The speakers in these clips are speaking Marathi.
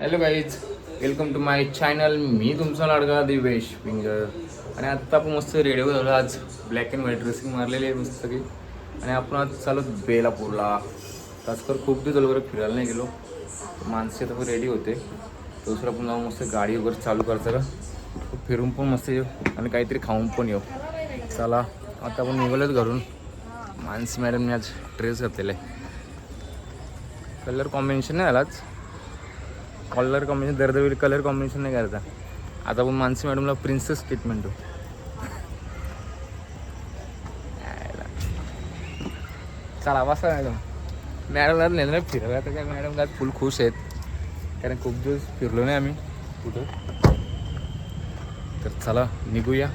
Hello guys, welcome to my channel. मी तुमचा लाडका दिवेश फिंगर. आणि आत्ता आपण मस्त रेडिओ झालो. आज ब्लॅक अँड व्हाईट ड्रेसिंग मारलेली आहे मस्त की. आणि आपण आज चालू बेलापूरला. तासकर खूप दिवस झालं बरं फिरायला नाही गेलो. माणसे आता रेडी होते. दुसरं आपण जाऊन मस्त गाडी वगैरे चालू करतं का, फिरून पण मस्त येऊ आणि काहीतरी खाऊन पण येऊ. चला आता आपण निघालोच घरून. मानसी मॅडमने आज ड्रेस घातलेला आहे. कलर कॉम्बिनेशन नाही आलाच. कलर कॉम्बिनेशन दरदरवेळी कलर कॉम्बिनेशन नाही करायचा. आता आपण मानसी मॅडमला प्रिन्सेस ट्रीटमेंट देऊ. चला बसा मॅडम. मॅडमला नेलं फिरवलं तर काय मॅडम आज फुल खुश आहेत, कारण खूप दिवस फिरलो नाही आम्ही कुठं. तर चला निघूया.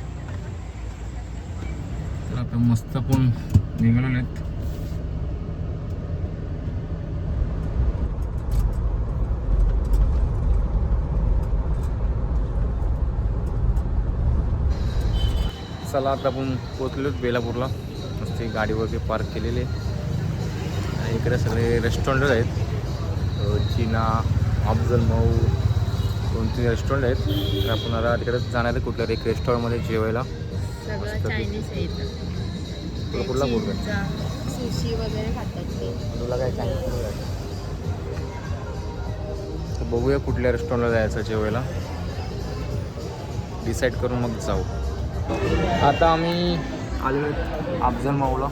तर आता मस्त पण निघालो नाहीत. चला आता आपण पोचलोच बेलापूरला. मस्त गाडी वगैरे पार्क केलेली आहे. आणि इकडे सगळे रेस्टॉरंट आहेत. चीना, अफजल मऊ, 2-3 रेस्टॉरंट आहेत. तर आपण आता तिकडे जाणार आहे कुठल्या एक रेस्टॉरंटमध्ये जेवायला. चायनीज आहे तुला कुठला बोलतो? सुशी वगैरे खातात ते. तुला काय चायनीज? तर बघूया कुठल्या रेस्टॉरंटला जायचं जेवायला. डिसाईड करून मग जाऊ. आता आम्ही आलेलो अफजल माऊला.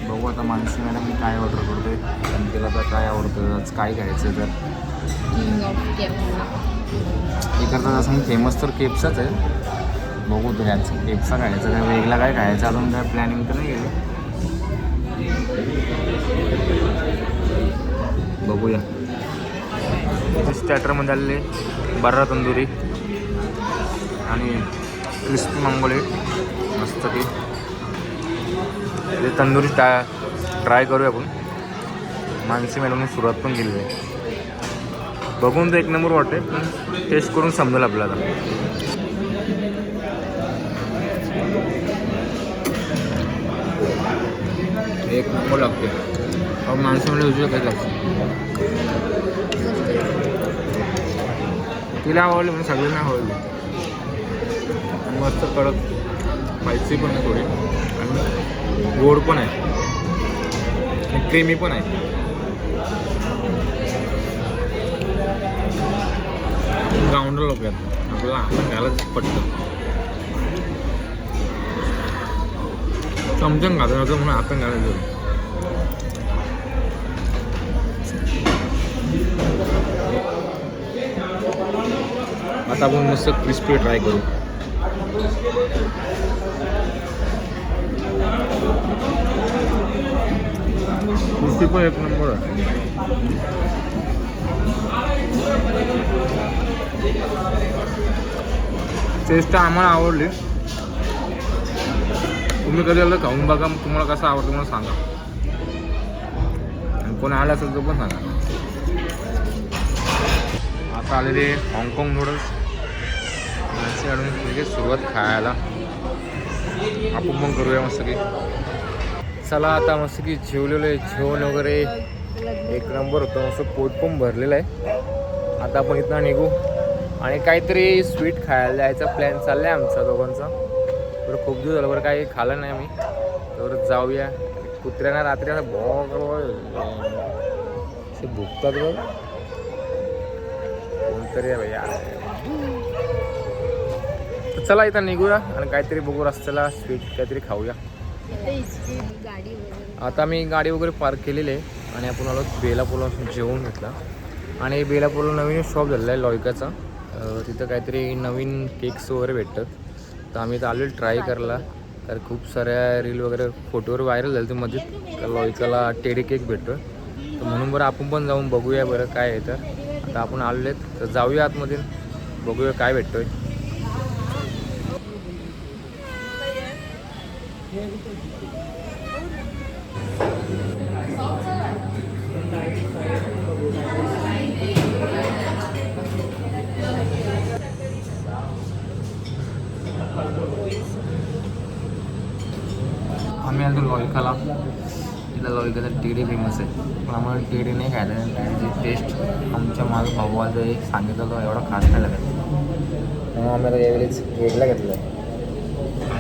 बघू आता मानसी मॅडम काय ऑर्डर करतोय आणि तिला तर काय आवडतं, आज काय घ्यायचं. तर किंग ऑफ केप. इकडचा असं फेमस तर केपचाच आहे. बघू तो याचं केपचा खायचं काय, वेगळा काय खायचं अजून काय प्लॅनिंग तर नाही गेलं. बघूया. स्टार्टरमध्ये आलेले बर्रा तंदुरी आणि क्रिस्पी मंगोले मस्त की. ते तंदुरी ट्राय करूया आपण. मानसी मॅडमने सुरुवात पण केली आहे. बघून तर एक नंबर वाटते, पण टेस्ट करून समजेल आपल्याला. एक नंबर लागते. मानसी मॅडम उजव्या काय लागते तिला आवडली म्हणजे सगळ्यांना आवडली. मस्त कडक स्पायसी पण आहे थोडी, आणि गोड पण आहे आणि क्रीमी पण आहे. गावंडर लोक आहेत, आपल्याला आपण घालायच पटतं. चमचम घालायचं म्हणून आपण घालायचं. आता आपण मस्त क्रिस्पी ट्राय करू. क्रिस्पी पण एक नंबर आहे. टेस्ट आम्हाला आवडली. तुम्ही कधी आलं खाऊन बघा, तुम्हाला कसं आवडतं मला सांगा. आणि कोणी आलं असेल तो पण सांगा. आता आलेले हाँगकाँग नूडल्स. लगेच सुरुवात खायला आपण पण करूया मस्त की. चला आता मस्त की जेवलेलं आहे. जेवण वगैरे एक नंबर होतं, मस्त पोट पण भरलेलं आहे. आता आपण इथनं निघू आणि काहीतरी स्वीट खायला जायचा प्लॅन चालला आहे आमचा दोघांचा. बरं खूप दिवस झालं बरं काही खाल्लं नाही आम्ही, तर जाऊया. कुत्र्यांना रात्री असं भुकतात बघ कोणतरी आहे भैया. तर चला इथं निघूया आणि काहीतरी बघू रस्त्याला स्वीट काहीतरी खाऊया. आता मी गाडी वगैरे पार्क केलेली आहे आणि आपण आलो बेलापूरला जेवून घेतला. आणि बेलापूरला नवीन शॉप झालेला आहे लॉयकाचा. तिथं काहीतरी नवीन केक्स वगैरे भेटतात. तर आम्ही इथं आलो ट्राय करायला, तर खूप साऱ्या रील वगैरे फोटोवर व्हायरल झाले ते मध्ये लॉयकाला टेडी केक भेटतो. तर म्हणून बरं आपण पण जाऊन बघूया बरं काय आहे. तर आता आपण आलेले आहेत, तर जाऊया आतमध्ये बघूया काय भेटतोय. आम्ही आलो लॉयकाला. इथला लॉयकाचा टेडी फेमस आहे, पण आम्हाला टेडी नाही खायला. त्याची टेस्ट आमच्या माझं भावाचं एक सांगितलं होतं एवढा खास नाही लागत, म्हणून आम्ही आता यावेळेस वेगळा घेतला आहे.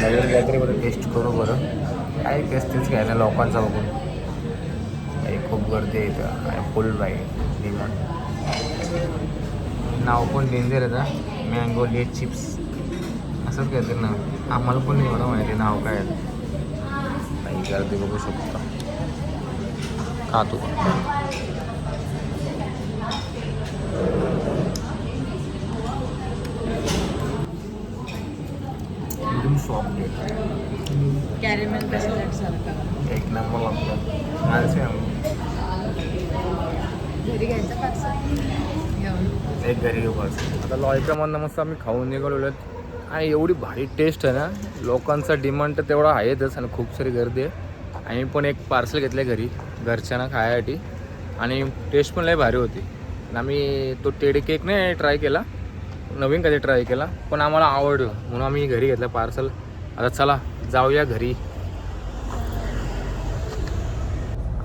नवीन काहीतरी बरं टेस्ट करू बरं. काय तेच घ्यायचं लोकांचा बघून. खूप गर्दी आहे इथं. फुल बाई डिमांड. नाव पण डेंजर आहे का, मँगो लेट चिप्स असंच काहीतरी नाव. आम्हाला पण नाही एवढं माहिती नाव काय आहे. काही गर्दी बघू शकता. खातो एकदम सॉफ्ट आहे. कॅरेमेल कस्टर्ड सारखा. एक नंबर लागतो. माणसे घरी घ्यायचं पार्सल घेऊन. एक घरी घेऊ बस. आता लॉयकामधनं मस्त आम्ही खाऊन निघालेलो आहेत. आणि एवढी भारी टेस्ट आहे ना, लोकांचा डिमांड तर तेवढा आहेच आणि खूप सारी गर्दी आहे. आम्ही पण एक पार्सल घेतलं आहे घरी घरच्यांना खायसाठी, आणि टेस्ट पण लय भारी होती. आम्ही तो टेडी केक नाही ट्राय केला, नवीन कधी ट्राय केला, पण आम्हाला आवडलं म्हणून आम्ही घरी घेतलं पार्सल. आता चला जाऊया घरी.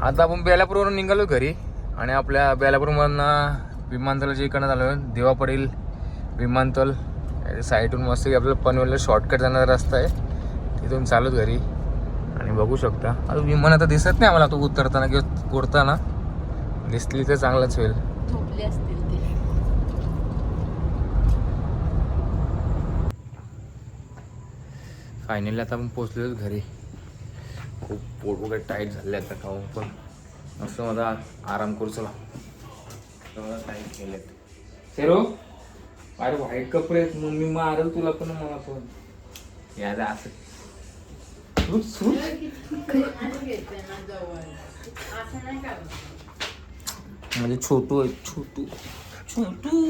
आता आपण बेलापूरवरून निघालो घरी, आणि आपल्या बेलापूरमधनं विमानतळाच्या इकडनं झालो देवापडील विमानतळ साईडून मस्त की आपल्याला पनवेलला शॉर्टकट जाणारा रस्ता आहे, तिथून चालूच घरी. आणि बघू शकता आता विमान आता दिसत नाही आम्हाला, तो उतरताना किंवा उडताना. दिसली तर चांगलंच होईल. झोपले असतील ते. फायनली आता आपण पोचलोच घरी. खूप पोट वगैरे टाईट झाले आता खाऊन, पण मस्त माझा आराम करू. चला टाईट केलेत सेरो. अरे व्हाईट कपडे आहेत, मम्मी मारल तुला पण मला पण. याद असं म्हणजे छोटू आहे छोटू छोटू.